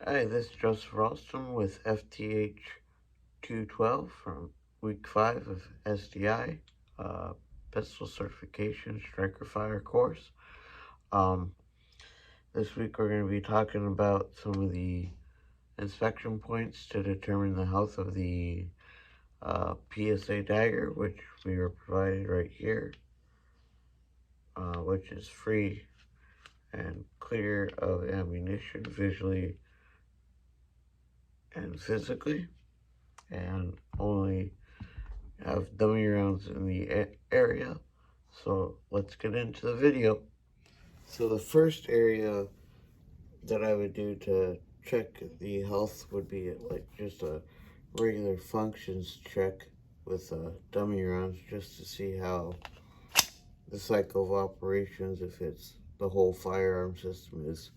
Hi, this is Joseph Ralston with FTH 212 from week 5 of SDI, Pistol Certification Striker Fire course. Um, this week we're going to be talking about some of the inspection points to determine the health of the PSA dagger, which we were provided right here, which is free and clear of ammunition visually and physically, and only have dummy rounds in the area. So let's get into the video. So the first area that I would do to check the health would be like just a regular functions check with dummy rounds, just to see how the cycle of operations, if it's the whole firearm system is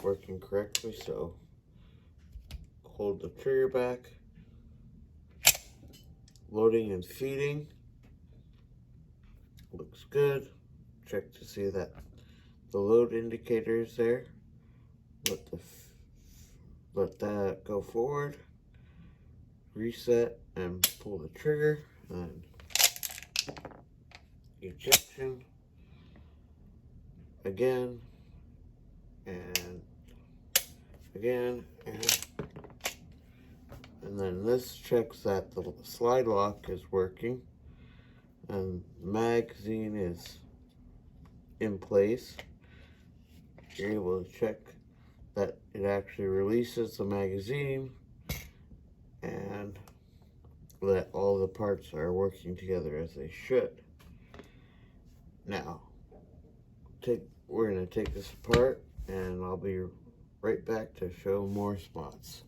working correctly. So hold the trigger back, loading and feeding, looks good. Check to see that the load indicator is there. Let that go forward, reset, and pull the trigger, and ejection again, and again, and then this checks that the slide lock is working and the magazine is in place. You're able to check that it actually releases the magazine and that all the parts are working together as they should. Now, we're going to take this apart, and I'll be right back to show more spots.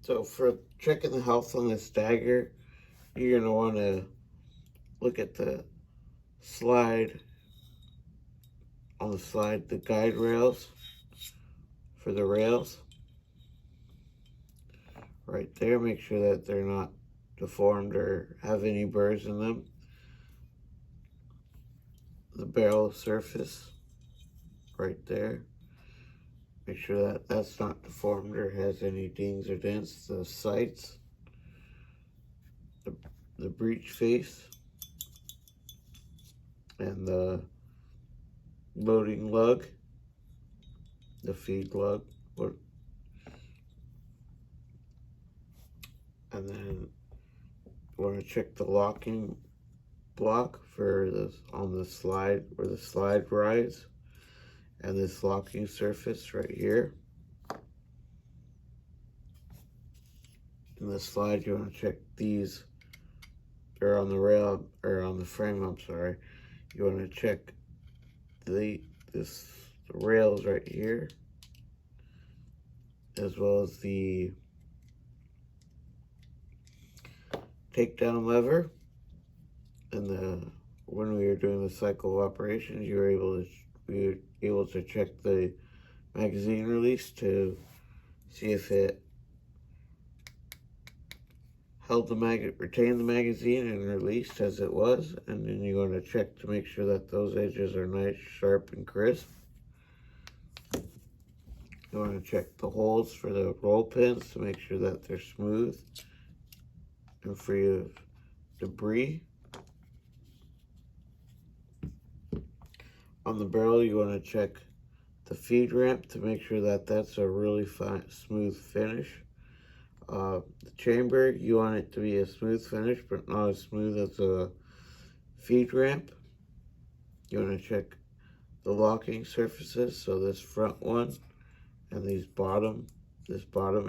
So for checking the health on this dagger, you're going to want to look at the slide, the guide rails for the rails. Right there, make sure that they're not deformed or have any burrs in them. The barrel surface, right there. Make sure that that's not deformed or has any dings or dents. The sights, the breech face, and the loading lug, the feed lug, and then you want to check the locking block for this on the slide, where the slide rides, and this locking surface right here. In the slide, you want to check these, or on the rail, or on the frame, I'm sorry. You want to check the rails right here, as well as the takedown lever. And when we were doing the cycle of operations, we were able to check the magazine release to see if it retained the magazine and released as it was. And then you want to check to make sure that those edges are nice, sharp, and crisp. You want to check the holes for the roll pins to make sure that they're smooth and free of debris. On the barrel, you want to check the feed ramp to make sure that that's a really fine, smooth finish. The chamber, you want it to be a smooth finish, but not as smooth as a feed ramp. You want to check the locking surfaces, so this front one and this bottom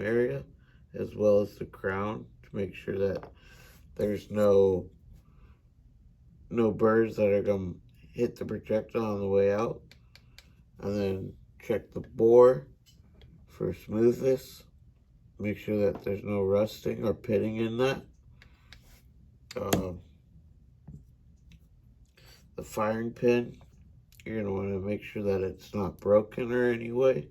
area, as well as the crown, to make sure that there's no burrs that are going to hit the projectile on the way out. And then check the bore for smoothness. Make sure that there's no rusting or pitting in that. The firing pin, you're going to want to make sure that it's not broken or any way.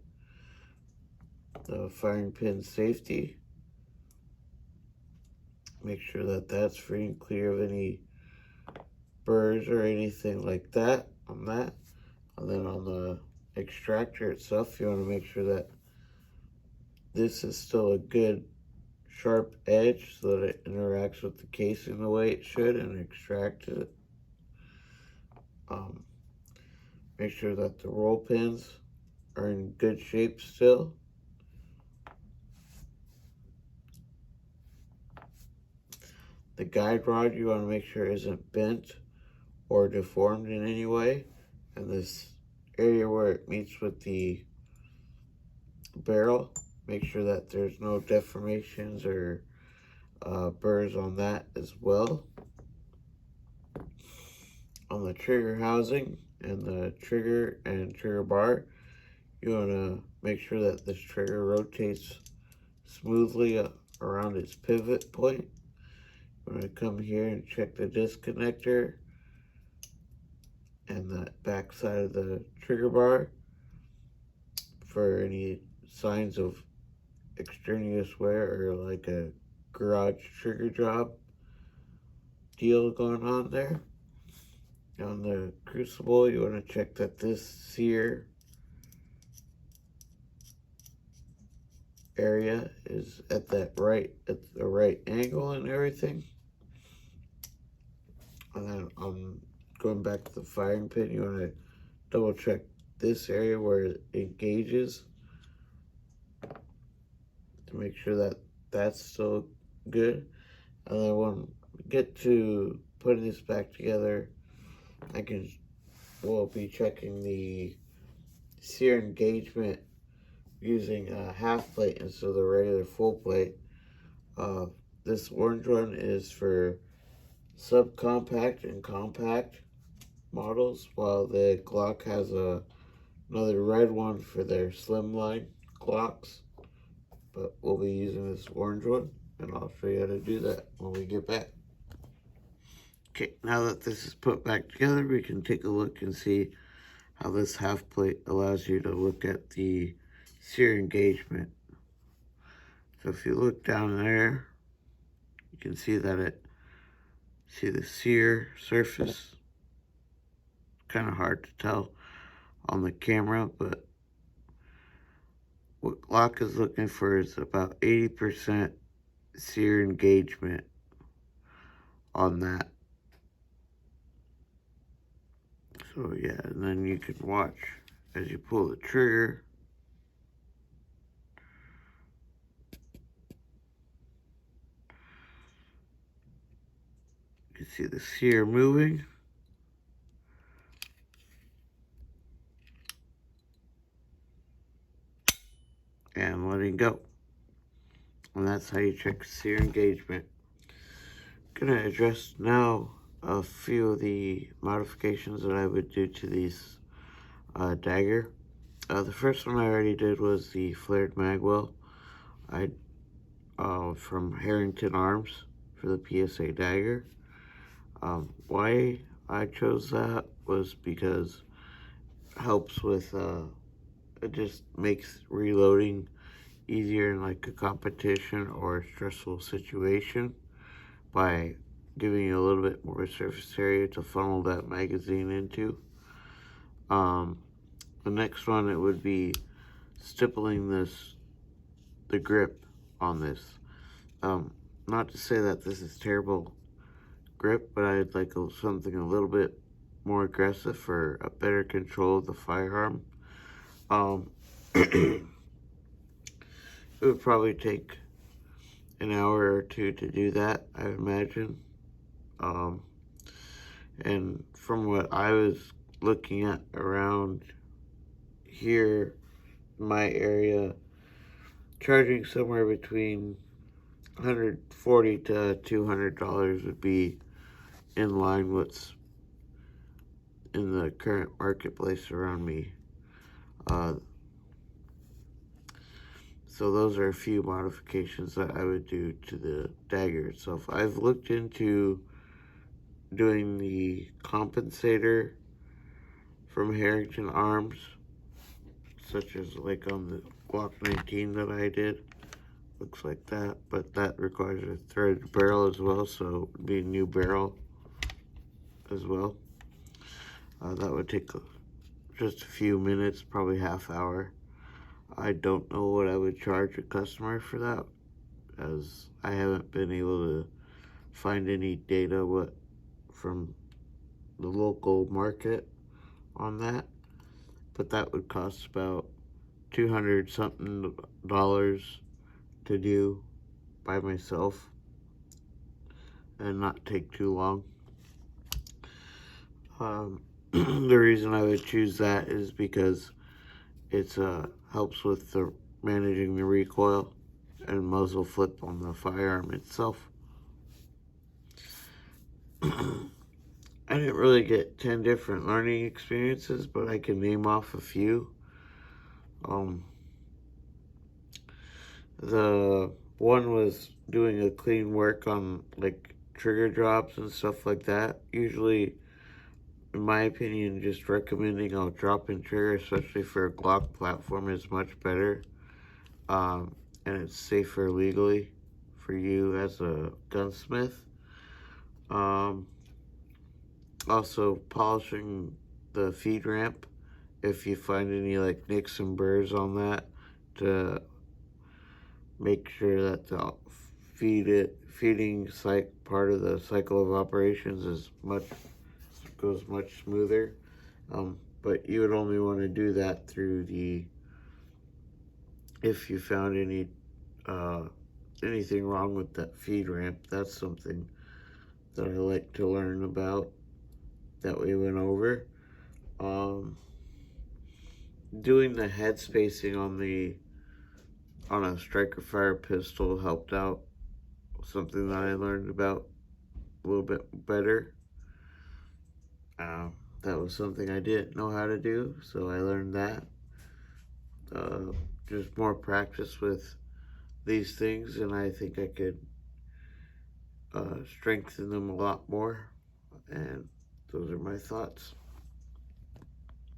The firing pin safety. Make sure that that's free and clear of any burrs or anything like that on that. And then on the extractor itself, you want to make sure that this is still a good sharp edge so that it interacts with the casing the way it should and extracts it. Make sure that the roll pins are in good shape still. The guide rod you want to make sure isn't bent or deformed in any way. And this area where it meets with the barrel, make sure that there's no deformations or burrs on that as well. On the trigger housing and the trigger and trigger bar, you want to make sure that this trigger rotates smoothly around its pivot point. You want to come here and check the disconnector and the back side of the trigger bar for any signs of extraneous wear or like a garage trigger job deal going on there. On the crucible, you want to check that this sear area is at the right angle and everything. And then going back to the firing pin, you want to double check this area where it engages to make sure that that's still good. And then when we get to putting this back together, we'll be checking the sear engagement using a half plate instead of the regular full plate. This orange one is for subcompact and compact models, while the Glock has another red one for their slimline Glocks. But we'll be using this orange one, and I'll show you how to do that when we get back. Okay, now that this is put back together, we can take a look and see how this half plate allows you to look at the sear engagement. So if you look down there, you can see that see the sear surface. Kind of hard to tell on the camera, but what Glock is looking for is about 80% sear engagement on that. So yeah, and then you can watch as you pull the trigger. You can see the sear moving. And letting go. And that's how you check sear engagement. I'm gonna address now a few of the modifications that I would do to these dagger. The first one I already did was the flared magwell. From Harrington Arms for the PSA dagger. Why I chose that was because it helps with it just makes reloading easier in like a competition or a stressful situation by giving you a little bit more surface area to funnel that magazine into. The next one, it would be stippling the grip on this. Not to say that this is terrible grip, but I'd like something a little bit more aggressive for a better control of the firearm. It would probably take an hour or two to do that, I imagine. And from what I was looking at around here, my area, charging somewhere between $140 to $200 would be in line with in the current marketplace around me. So those are a few modifications that I would do to the dagger itself. I've looked into doing the compensator from Harrington Arms, such as like on the Glock 19 that I did. looks like that, but that requires a threaded barrel as well, so it would be a new barrel as well. That would take just a few minutes, probably half hour. I don't know what I would charge a customer for that, as I haven't been able to find any data from the local market on that, but that would cost about $200 something to do by myself and not take too long. The reason I would choose that is because it's helps with the managing the recoil and muzzle flip on the firearm itself. I didn't really get 10 different learning experiences, but I can name off a few. The one was doing a clean work on like trigger drops and stuff like that. Usually, in my opinion, just recommending a drop-in trigger, especially for a Glock platform, is much better. And it's safer legally for you as a gunsmith. Also, polishing the feed ramp, if you find any like nicks and burrs on that, to make sure that the feeding part of the cycle of operations goes much smoother. But you would only want to do that through if you found anything wrong with that feed ramp. That's something that I like to learn about that we went over. Doing the head spacing on a striker fire pistol helped out, something that I learned about a little bit better. That was something I didn't know how to do, so I learned that. Just more practice with these things, and I think I could strengthen them a lot more. And those are my thoughts.